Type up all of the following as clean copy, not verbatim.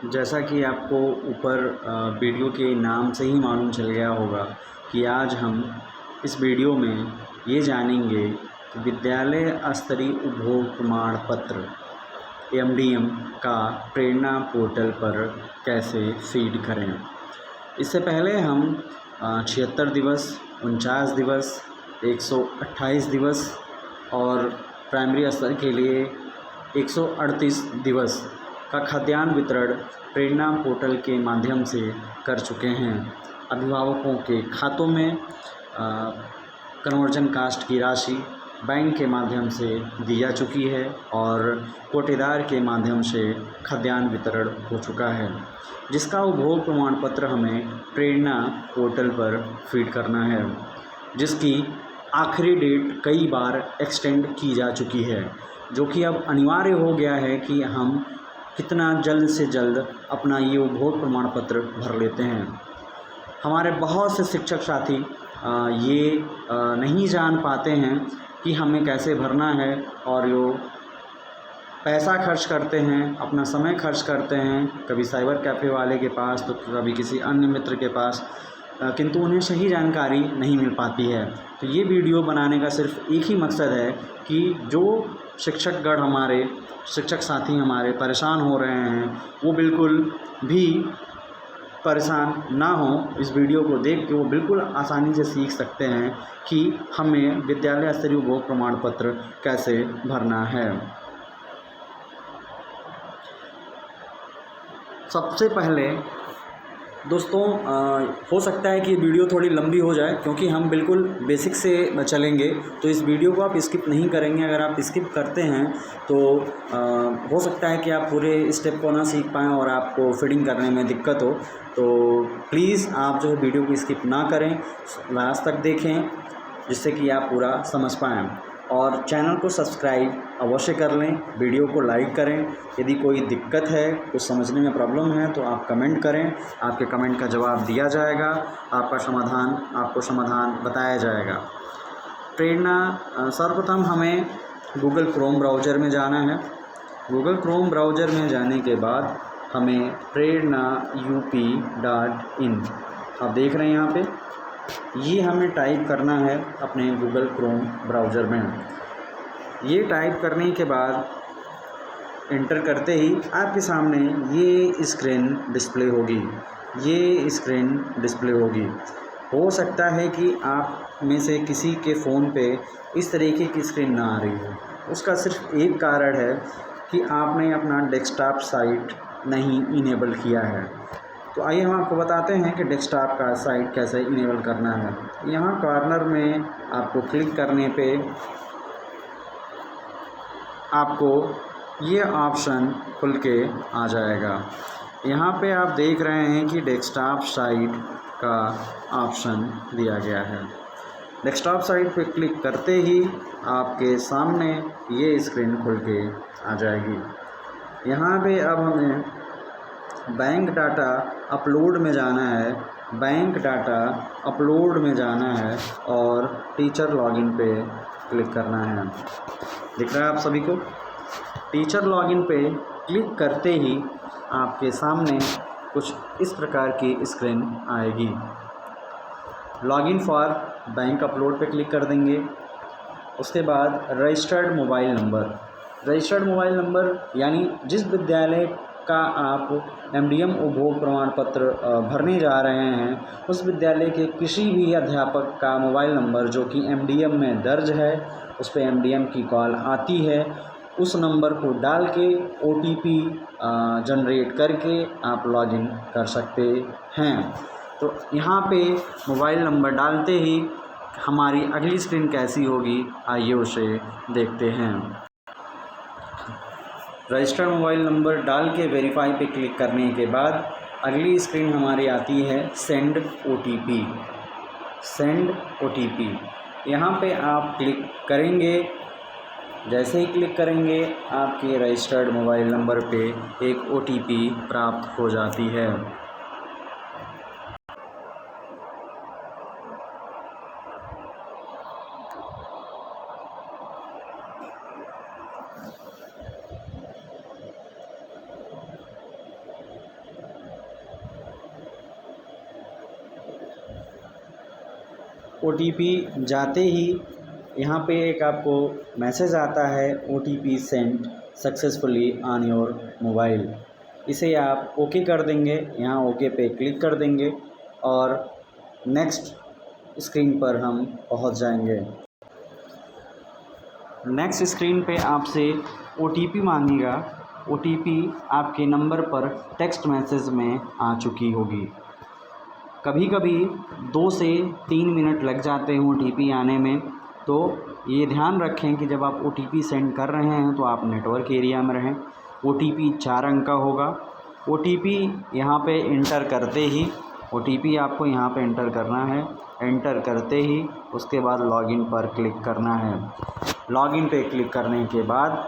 जैसा कि आपको ऊपर वीडियो के नाम से ही मालूम चल गया होगा कि आज हम इस वीडियो में ये जानेंगे कि विद्यालय स्तरीय उपभोग प्रमाण पत्र एमडीएम का प्रेरणा पोर्टल पर कैसे फीड करें। इससे पहले हम 76 दिवस, 49 दिवस, 128 दिवस और प्राइमरी स्तर के लिए 138 दिवस का खाद्यान्न वितरण प्रेरणा पोर्टल के माध्यम से कर चुके हैं। अभिभावकों के खातों में कन्वर्जन कास्ट की राशि बैंक के माध्यम से दी जा चुकी है और कोटेदार के माध्यम से खाद्यान्न वितरण हो चुका है, जिसका उपभोग प्रमाण पत्र हमें प्रेरणा पोर्टल पर फीड करना है, जिसकी आखिरी डेट कई बार एक्सटेंड की जा चुकी है, जो कि अब अनिवार्य हो गया है कि हम कितना जल्द से जल्द अपना ये उपभोग प्रमाण पत्र भर लेते हैं। हमारे बहुत से शिक्षक साथी ये नहीं जान पाते हैं कि हमें कैसे भरना है और यो पैसा खर्च करते हैं, अपना समय खर्च करते हैं, कभी साइबर कैफ़े वाले के पास तो कभी किसी अन्य मित्र के पास, किंतु उन्हें सही जानकारी नहीं मिल पाती है। तो ये वीडियो बनाने का सिर्फ एक ही मकसद है कि जो शिक्षकगण हमारे, शिक्षक साथी हमारे परेशान हो रहे हैं, वो बिल्कुल भी परेशान ना हो। इस वीडियो को देख के वो बिल्कुल आसानी से सीख सकते हैं कि हमें विद्यालय स्तरीय उपभोग प्रमाण पत्र कैसे भरना है। सबसे पहले दोस्तों, हो सकता है कि वीडियो थोड़ी लंबी हो जाए क्योंकि हम बिल्कुल बेसिक से चलेंगे, तो इस वीडियो को आप स्किप नहीं करेंगे। अगर आप स्किप करते हैं तो हो सकता है कि आप पूरे स्टेप को ना सीख पाएँ और आपको फीडिंग करने में दिक्कत हो। तो प्लीज़ आप जो है वीडियो को स्किप ना करें, लास्ट तक देखें, जिससे कि आप पूरा समझ पाएँ और चैनल को सब्सक्राइब अवश्य कर लें, वीडियो को लाइक करें। यदि कोई दिक्कत है, कुछ समझने में प्रॉब्लम है तो आप कमेंट करें, आपके कमेंट का जवाब दिया जाएगा, आपको समाधान बताया जाएगा। प्रेरणा, सर्वप्रथम हमें गूगल क्रोम ब्राउज़र में जाना है। गूगल क्रोम ब्राउज़र में जाने के बाद हमें प्रेरणा up.in आप देख रहे हैं यहाँ पे, ये हमें टाइप करना है अपने गूगल क्रोम ब्राउज़र में। ये टाइप करने के बाद इंटर करते ही आपके सामने ये स्क्रीन डिस्प्ले होगी। हो सकता है कि आप में से किसी के फ़ोन पे इस तरीके की स्क्रीन ना आ रही हो। उसका सिर्फ एक कारण है कि आपने अपना डेस्कटॉप साइट नहीं इनेबल किया है। तो आइए हम आपको बताते हैं कि डेस्कटॉप का साइट कैसे इनेबल करना है। यहाँ कॉर्नर में आपको क्लिक करने पे आपको ये ऑप्शन खुल के आ जाएगा। यहाँ पे आप देख रहे हैं कि डेस्कटॉप साइट का ऑप्शन दिया गया है। डेस्कटॉप साइट पे क्लिक करते ही आपके सामने ये स्क्रीन खुल के आ जाएगी। यहाँ पे अब हमें बैंक डाटा अपलोड में जाना है और टीचर लॉगिन पे क्लिक करना है। दिख रहा है आप सभी को? टीचर लॉगिन पे क्लिक करते ही आपके सामने कुछ इस प्रकार की स्क्रीन आएगी। लॉगिन फॉर बैंक अपलोड पे क्लिक कर देंगे। उसके बाद रजिस्टर्ड मोबाइल नंबर यानी जिस विद्यालय का आप एमडीएम उपभोग प्रमाण पत्र भरने जा रहे हैं, उस विद्यालय के किसी भी अध्यापक का मोबाइल नंबर जो कि एमडीएम में दर्ज है, उस पर एमडीएम की कॉल आती है, उस नंबर को डाल के ओटीपी जनरेट करके आप लॉगिन कर सकते हैं। तो यहाँ पे मोबाइल नंबर डालते ही हमारी अगली स्क्रीन कैसी होगी, आइए उसे देखते हैं। रजिस्टर्ड मोबाइल नंबर डाल के वेरीफाई पे क्लिक करने के बाद अगली स्क्रीन हमारी आती है सेंड ओटीपी। यहाँ पे आप क्लिक करेंगे। जैसे ही क्लिक करेंगे आपके रजिस्टर्ड मोबाइल नंबर पे एक ओटीपी प्राप्त हो जाती है। OTP जाते ही यहाँ पे एक आपको मैसेज आता है OTP send successfully on your mobile. इसे आप ओके कर देंगे, यहाँ ओके पे क्लिक कर देंगे और नेक्स्ट स्क्रीन पर हम पहुँच जाएंगे। नेक्स्ट स्क्रीन पे आपसे OTP मांगेगा। OTP आपके नंबर पर टेक्स्ट मैसेज में आ चुकी होगी। कभी कभी 2 से 3 मिनट लग जाते हैं OTP आने में, तो ये ध्यान रखें कि जब आप OTP सेंड कर रहे हैं तो आप नेटवर्क एरिया में रहें। OTP 4 अंक का होगा। OTP यहाँ पे इंटर करते ही OTP आपको यहाँ पे इंटर करना है। एंटर करते ही उसके बाद लॉगिन पर क्लिक करना है। लॉगिन पे क्लिक करने के बाद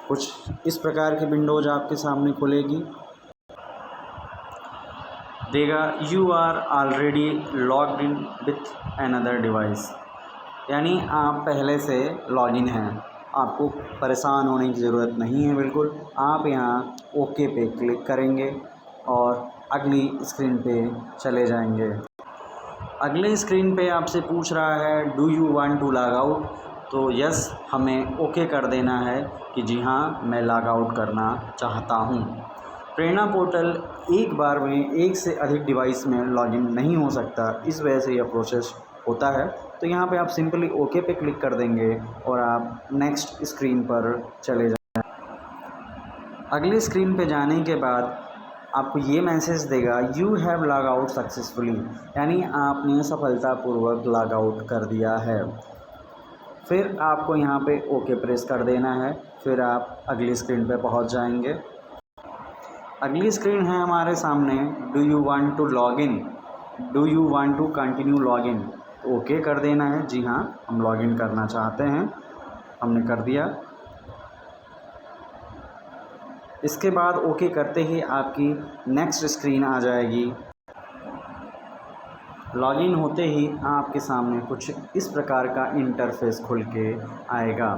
कुछ इस प्रकार की विंडोज आपके सामने खुलेगी। देगा you are already logged in with another device, यानी आप पहले से लॉगिन हैं, आपको परेशान होने की ज़रूरत नहीं है। बिल्कुल आप यहाँ ओके पे क्लिक करेंगे और अगली स्क्रीन पे चले जाएंगे। अगले स्क्रीन पे आपसे पूछ रहा है do you want to log out, तो यस हमें ओके कर देना है कि जी हाँ मैं लॉग आउट करना चाहता हूँ। प्रेरणा पोर्टल एक बार में एक से अधिक डिवाइस में लॉगिन नहीं हो सकता, इस वजह से यह प्रोसेस होता है। तो यहाँ पे आप सिंपली ओके पे क्लिक कर देंगे और आप नेक्स्ट स्क्रीन पर चले जाएं। अगली स्क्रीन पे जाने के बाद आपको ये मैसेज देगा you have log out successfully, यानी आपने सफलतापूर्वक लॉग आउट कर दिया है। फिर आपको यहाँ पे ओके प्रेस कर देना है, फिर आप अगली स्क्रीन पे पहुँच जाएंगे। अगली स्क्रीन है हमारे सामने do you want to log in, do you want to continue log in, okay कर देना है। जी हाँ हम लॉगिन करना चाहते हैं, हमने कर दिया। इसके बाद ओके करते ही आपकी नेक्स्ट स्क्रीन आ जाएगी। लॉगिन होते ही आपके सामने कुछ इस प्रकार का इंटरफेस खुल के आएगा।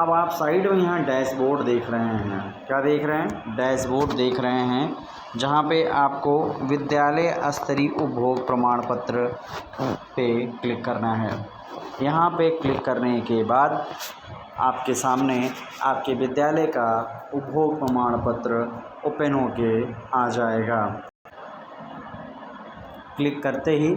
अब आप साइड में यहाँ डैशबोर्ड देख रहे हैं, क्या देख रहे हैं? डैशबोर्ड देख रहे हैं, जहाँ पे आपको विद्यालय स्तरीय उपभोग प्रमाण पत्र पे क्लिक करना है। यहाँ पे क्लिक करने के बाद आपके सामने आपके विद्यालय का उपभोग प्रमाण पत्र ओपन होके आ जाएगा। क्लिक करते ही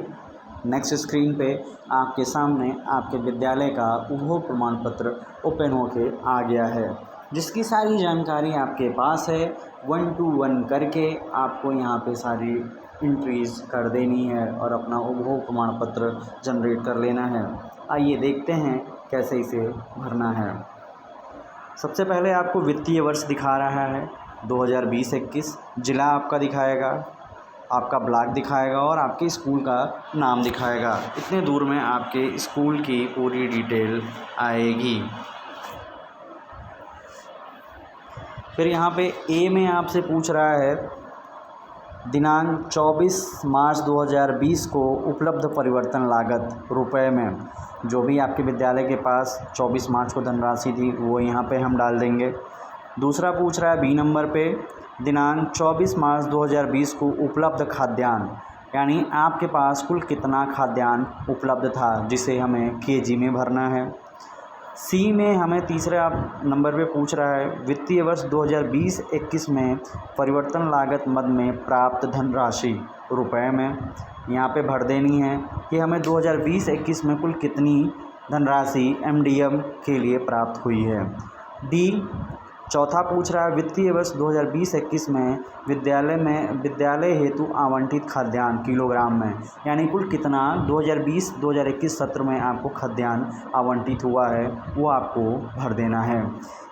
नेक्स्ट स्क्रीन पे आपके सामने आपके विद्यालय का उपभोग प्रमाण पत्र ओपन होके आ गया है, जिसकी सारी जानकारी आपके पास है। 1 to 1 करके आपको यहाँ पे सारी एंट्रीज़ कर देनी है और अपना उपभोग प्रमाण पत्र जनरेट कर लेना है। आइए देखते हैं कैसे इसे भरना है। सबसे पहले आपको वित्तीय वर्ष दिखा रहा है 2020-21, ज़िला आपका दिखाएगा, आपका ब्लॉक दिखाएगा और आपके स्कूल का नाम दिखाएगा। इतने दूर में आपके स्कूल की पूरी डिटेल आएगी। फिर यहाँ पे ए में आपसे पूछ रहा है दिनांक 24 मार्च 2020 को उपलब्ध परिवर्तन लागत रुपए में, जो भी आपके विद्यालय के पास 24 मार्च को धनराशि थी वो यहाँ पे हम डाल देंगे। दूसरा पूछ रहा है बी नंबर पे दिनांक 24 मार्च 2020 को उपलब्ध खाद्यान्न, यानी आपके पास कुल कितना खाद्यान्न उपलब्ध था, जिसे हमें केजी में भरना है। सी में हमें तीसरा नंबर पे पूछ रहा है वित्तीय वर्ष 2020-21 में परिवर्तन लागत मद में प्राप्त धनराशि रुपए में, यहाँ पे भर देनी है कि हमें 2020-21 में कुल कितनी धनराशि एमडीएम के लिए प्राप्त हुई है। डी चौथा पूछ रहा है वित्तीय वर्ष 2020-21 में विद्यालय हेतु आवंटित खाद्यान्न किलोग्राम में, यानी कुल कितना 2020-2021 सत्र में आपको खाद्यान्न आवंटित हुआ है वो आपको भर देना है।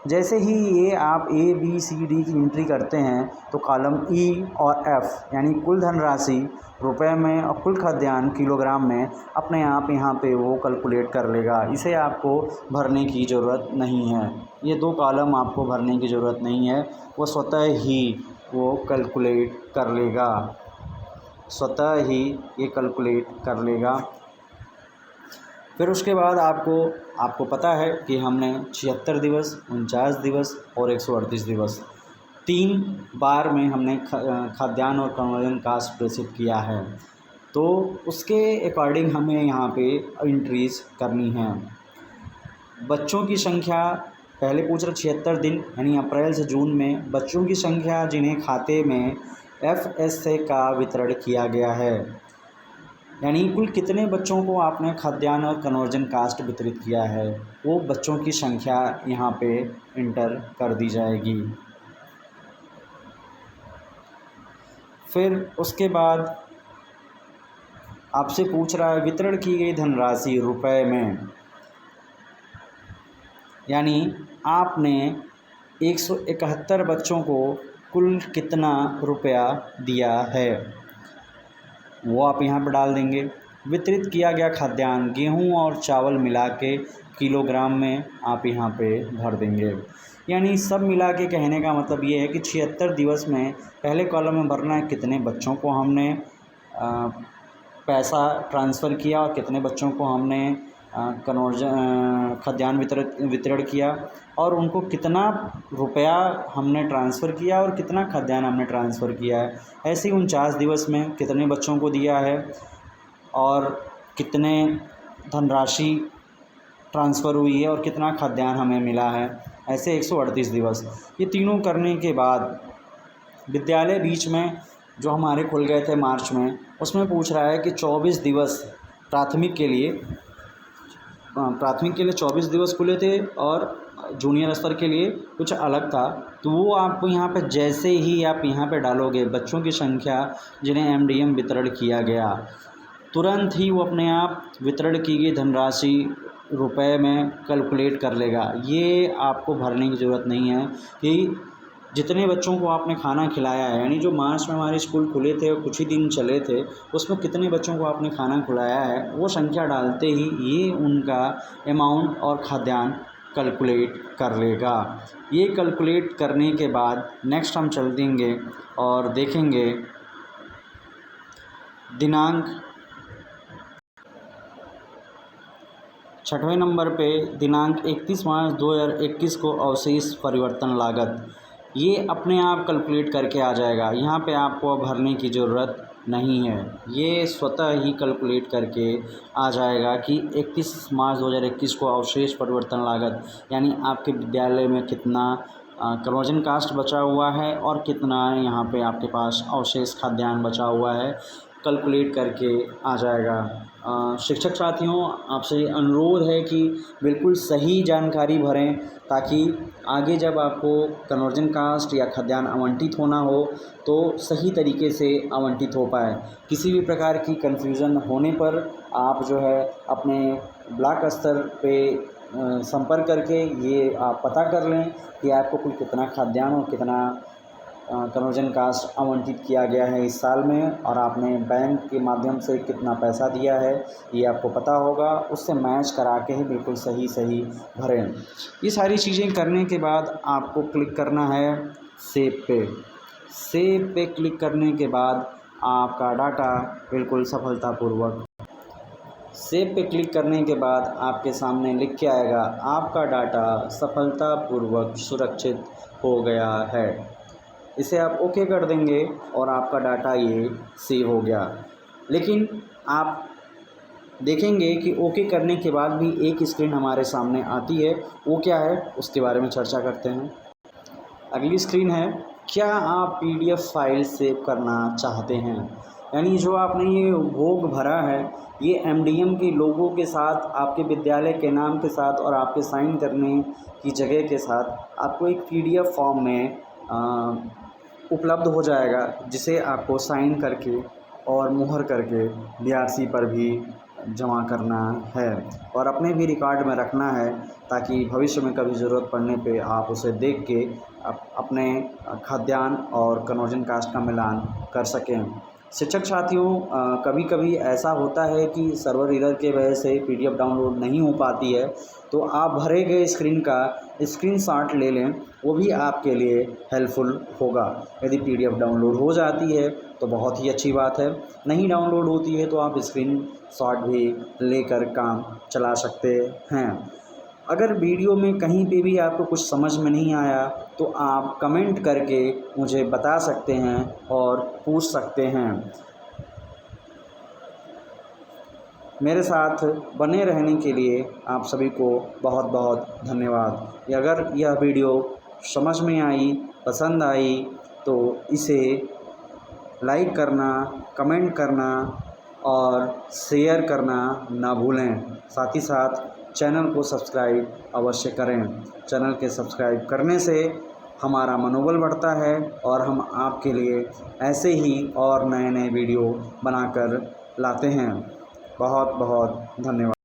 जैसे ही ये आप ए बी सी डी की एंट्री करते हैं तो कॉलम ई और एफ यानी कुल धनराशि रुपए में और कुल खाद्यान्न किलोग्राम में अपने आप यहाँ पे वो कैलकुलेट कर लेगा। इसे आपको भरने की ज़रूरत नहीं है, ये 2 कॉलम आपको भरने की ज़रूरत नहीं है, वो स्वतः ही वो कैलकुलेट कर लेगा, स्वतः ही ये कैलकुलेट कर लेगा। फिर उसके बाद आपको पता है कि हमने 76 दिवस, 49 दिवस और 138 दिवस 3 बार में हमने खाद्यान्न और कन्वर्जन कास्ट प्रेषित किया है। तो उसके अकॉर्डिंग हमें यहाँ पे एंट्रीज करनी है। बच्चों की संख्या पहले पूछ रहा 76 दिन यानी अप्रैल से जून में बच्चों की संख्या जिन्हें खाते में FSA का वितरण किया गया है, यानी कुल कितने बच्चों को आपने खाद्यान्न और कन्वर्जन कास्ट वितरित किया है, वो बच्चों की संख्या यहाँ पे इंटर कर दी जाएगी। फिर उसके बाद आपसे पूछ रहा है वितरण की गई धनराशि रुपए में, यानी आपने 171 बच्चों को कुल कितना रुपया दिया है वो आप यहाँ पर डाल देंगे। वितरित किया गया खाद्यान्न गेहूं और चावल मिला के किलोग्राम में आप यहाँ पे भर देंगे। यानी सब मिला के कहने का मतलब ये है कि 76 दिवस में पहले कॉलम में भरना है कितने बच्चों को हमने पैसा ट्रांसफ़र किया और कितने बच्चों को हमने खाद्यान्न वितरण किया और उनको कितना रुपया हमने ट्रांसफ़र किया और कितना खाद्यान्न हमने ट्रांसफ़र किया है। ऐसे ही 49 दिवस में कितने बच्चों को दिया है और कितने धनराशि ट्रांसफ़र हुई है और कितना खाद्यान्न हमें मिला है। ऐसे 138 दिवस। ये तीनों करने के बाद विद्यालय बीच में जो हमारे खुल गए थे मार्च में, उसमें पूछ रहा है कि 24 दिवस प्राथमिक के लिए 24 दिवस खुले थे और जूनियर स्तर के लिए कुछ अलग था। तो वो आप यहाँ पे जैसे ही आप यहाँ पे डालोगे बच्चों की संख्या जिन्हें MDM वितरण किया गया, तुरंत ही वो अपने आप वितरण की गई धनराशि रुपए में कैलकुलेट कर लेगा। ये आपको भरने की ज़रूरत नहीं है कि जितने बच्चों को आपने खाना खिलाया है, यानी जो मार्च में हमारे स्कूल खुले थे और कुछ ही दिन चले थे, उसमें कितने बच्चों को आपने खाना खिलाया है वो संख्या डालते ही ये उनका अमाउंट और खाद्यान्न कैलकुलेट कर लेगा। ये कैलकुलेट करने के बाद नेक्स्ट हम चल देंगे और देखेंगे दिनांक 6वें नंबर पे दिनांक 31 मार्च 2021 को अवशेष परिवर्तन लागत, ये अपने आप कैलकुलेट करके आ जाएगा। यहाँ पे आपको भरने की ज़रूरत नहीं है, ये स्वतः ही कैलकुलेट करके आ जाएगा कि 31 मार्च 2021 को अवशेष परिवर्तन लागत, यानी आपके विद्यालय में कितना कन्वर्जन कास्ट बचा हुआ है और कितना यहाँ पे आपके पास अवशेष खाद्यान्न बचा हुआ है, कैलकुलेट करके आ जाएगा। शिक्षक साथियों, आपसे अनुरोध है कि बिल्कुल सही जानकारी भरें ताकि आगे जब आपको कन्वर्जन कास्ट या खाद्यान्न आवंटित होना हो तो सही तरीके से आवंटित हो पाए। किसी भी प्रकार की कन्फ्यूज़न होने पर आप जो है अपने ब्लॉक स्तर पे संपर्क करके ये आप पता कर लें कि आपको कुल कितना खाद्यान्न और कितना कन्वर्जन कास्ट आवंटित किया गया है इस साल में और आपने बैंक के माध्यम से कितना पैसा दिया है ये आपको पता होगा। उससे मैच करा के ही बिल्कुल सही भरें। ये सारी चीज़ें करने के बाद आपको क्लिक करना है सेव पे क्लिक करने के बाद आपका डाटा बिल्कुल सफलतापूर्वक सेव पे क्लिक करने के बाद आपके सामने लिख के आएगा आपका डाटा सफलतापूर्वक सुरक्षित हो गया है। इसे आप ओके कर देंगे और आपका डाटा ये सेव हो गया। लेकिन आप देखेंगे कि ओके करने के बाद भी एक स्क्रीन हमारे सामने आती है, वो क्या है उसके बारे में चर्चा करते हैं। अगली स्क्रीन है, क्या आप PDF फाइल सेव करना चाहते हैं? यानी जो आपने ये भोग भरा है ये MDM के लोगों के साथ, आपके विद्यालय के नाम के साथ और आपके साइन करने की जगह के साथ आपको एक PDF फॉर्म में उपलब्ध हो जाएगा, जिसे आपको साइन करके और मुहर करके BRC पर भी जमा करना है और अपने भी रिकॉर्ड में रखना है ताकि भविष्य में कभी ज़रूरत पड़ने पे आप उसे देख के अपने खाद्यान्न और कन्वर्जन कास्ट का मिलान कर सकें। शिक्षक साथियों, कभी कभी ऐसा होता है कि सर्वर एरर के वजह से PDF डाउनलोड नहीं हो पाती है, तो आप भरे गए स्क्रीन का स्क्रीनशॉट ले लें, वो भी आपके लिए हेल्पफुल होगा। यदि PDF डाउनलोड हो जाती है तो बहुत ही अच्छी बात है, नहीं डाउनलोड होती है तो आप स्क्रीनशॉट भी लेकर काम चला सकते हैं। अगर वीडियो में कहीं पे भी आपको कुछ समझ में नहीं आया तो आप कमेंट करके मुझे बता सकते हैं और पूछ सकते हैं। मेरे साथ बने रहने के लिए आप सभी को बहुत बहुत धन्यवाद। अगर यह वीडियो समझ में आई, पसंद आई तो इसे लाइक करना, कमेंट करना और शेयर करना ना भूलें। साथ ही साथ चैनल को सब्सक्राइब अवश्य करें। चैनल के सब्सक्राइब करने से हमारा मनोबल बढ़ता है और हम आपके लिए ऐसे ही और नए नए वीडियो बनाकर लाते हैं। बहुत बहुत धन्यवाद।